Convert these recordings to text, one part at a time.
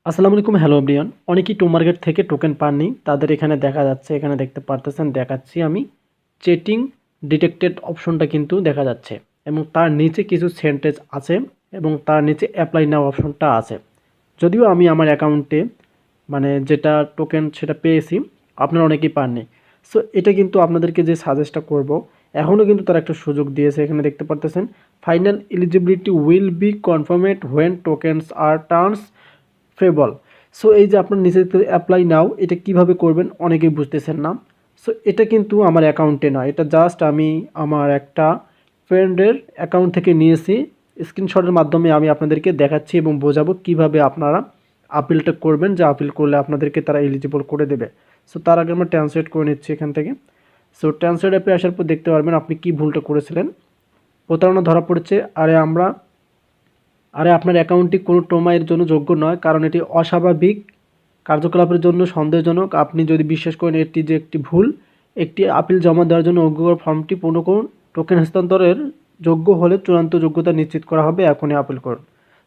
আসসালামু আলাইকুম, hello everyone. অনেকেই tomarket থেকে টোকেন পাননি, তাদের এখানে দেখা যাচ্ছে, এখানে দেখতে পারতেছেন, দেখাচ্ছি আমি। চেটিং ডিটেক্টেড অপশনটা কিন্তু দেখা যাচ্ছে এবং তার নিচে কিছু সেন্টেজ আছে এবং তার নিচে অ্যাপ্লাই নাও অপশনটা আছে। যদিও আমি আমার অ্যাকাউন্টে মানে যেটা টোকেন সেটা পেয়েছি, আপনারা অনেকেই পাননি। সো এটা কিন্তু আপনাদেরকে যে সাজেস্টটা করব, এখনও কিন্তু তারা একটা সুযোগ দিয়েছে। এখানে দেখতে পারতেছেন, final eligibility will be confirmed when tokens are turns fable. So এই যে আপনার নিচে অ্যাপ্লাই নাও, এটা কিভাবে করবেন অনেকেই বুঝতেছেন না। সো এটা কিন্তু আমার অ্যাকাউন্টে নয়, এটা জাস্ট আমি আমার একটা ফ্রেন্ডের অ্যাকাউন্ট থেকে নিয়েছি। স্ক্রিনশটের মাধ্যমে আমি আপনাদেরকে দেখাচ্ছি এবং বোঝাবো কিভাবে আপনারা আপিলটা করবেন, যে আপিল করলে আপনাদেরকে তারা এলিজিবল করে দেবে। সো তার আগে আমরা ট্রান্সলেট করে নিচ্ছি এখান থেকে। সো ট্রান্সলেট অ্যাপে আসার পর দেখতে পারবেন আপনি কি ভুলটা করেছিলেন। প্রতারণা ধরা পড়েছে। আরে আপনার অ্যাকাউন্টটি কোনো টোমাইয়ের জন্য যোগ্য নয়, কারণ এটি অস্বাভাবিক কার্যকলাপের জন্য সন্দেহজনক। আপনি যদি বিশ্বাস করেন এটি যে একটি ভুল, একটি আপিল জমা দেওয়ার জন্য অগ্রগর ফর্মটি পূর্ণ করুন। টোকেন হস্তান্তরের যোগ্য হলে চূড়ান্ত যোগ্যতা নিশ্চিত করা হবে, এখনই আপিল করুন।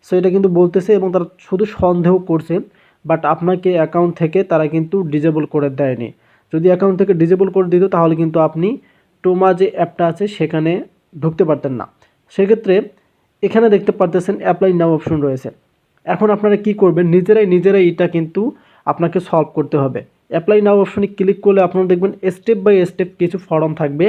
সো এটা কিন্তু বলতেছে এবং তারা শুধু সন্দেহ করছে, বাট আপনাকে অ্যাকাউন্ট থেকে তারা কিন্তু ডিজেবল করে দেয়নি। যদি অ্যাকাউন্ট থেকে ডিজেবল করে দিত তাহলে কিন্তু আপনি টোমা যে অ্যাপটা আছে সেখানে ঢুকতে পারতেন না। সেক্ষেত্রে এখানে দেখতে পারতেছেন অ্যাপ্লাই নাও অপশন রয়েছে। এখন আপনারা কি করবেন, নিজেরাই এটা কিন্তু আপনাকে সলভ করতে হবে। অ্যাপ্লাই নাও অপশনে ক্লিক করলে আপনারা দেখবেন স্টেপ বাই স্টেপ কিছু ফর্ম থাকবে,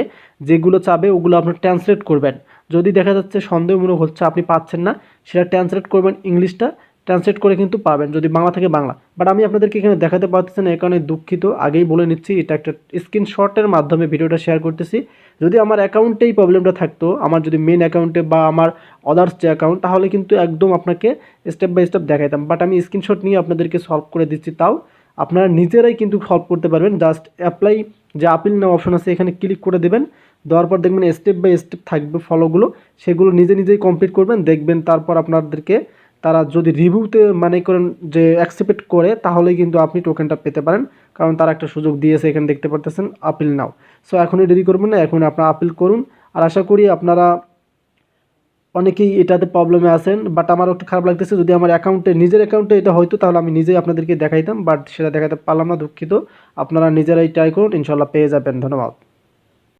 যেগুলো চাবে ওগুলো আপনার ট্রান্সলেট করবেন। যদি দেখা যাচ্ছে সন্দেহমূলক হচ্ছে, আপনি পাচ্ছেন না, সেটা ট্রান্সলেট করবেন, ইংলিশটা ট্রান্সলেট করে কিন্তু পাবেন, যদি বাংলা থেকে বাংলা। বাট আমি আপনাদেরকে এখানে দেখাতে পারতেছি না, এই কারণে দুঃখিত। আগেই বলে নিচ্ছি, এটা একটা স্ক্রিনশটের মাধ্যমে ভিডিওটা শেয়ার করতেছি। যদি আমার অ্যাকাউন্টেই প্রবলেমটা থাকতো, আমার যদি মেন অ্যাকাউন্টে বা আমার আদার্স যে অ্যাকাউন্ট, তাহলে কিন্তু একদম আপনাকে স্টেপ বাই স্টেপ দেখাইতাম। বাট আমি স্ক্রিনশট নিয়ে আপনাদেরকে সলভ করে দিচ্ছি। তাও আপনারা নিজেরাই কিন্তু সলভ করতে পারবেন। জাস্ট অ্যাপ্লাই যে আপিল নাও অপশন আছে এখানে ক্লিক করে দেবেন। দেওয়ার পর দেখবেন স্টেপ বাই স্টেপ থাকবে ফলোগুলো, সেগুলো নিজেই কমপ্লিট করবেন। দেখবেন তারপর আপনাদেরকে তারা যদি রিভিউতে মানে করেন যে অ্যাকসেপ্ট করে, তাহলে কিন্তু আপনি টোকেনটা পেতে পারেন, কারণ তারা একটা সুযোগ দিয়েছে। এখানে দেখতে পারতেছেন আপিল নাও। সো এখনই দেরি করবেন না, এখন আপনারা আপিল করুন। আর আশা করি আপনারা অনেকেই এটাতে প্রবলেমে আছেন। বাট আমারও একটু খারাপ লাগতেছে, যদি আমার নিজের অ্যাকাউন্টে এটা হয়তো তাহলে আমি নিজেই আপনাদেরকে দেখাইতাম, বাট সেটা দেখাতে পারলাম না, দুঃখিত। আপনারা নিজেরাই ট্রাই করুন, ইনশাল্লাহ পেয়ে যাবেন। ধন্যবাদ।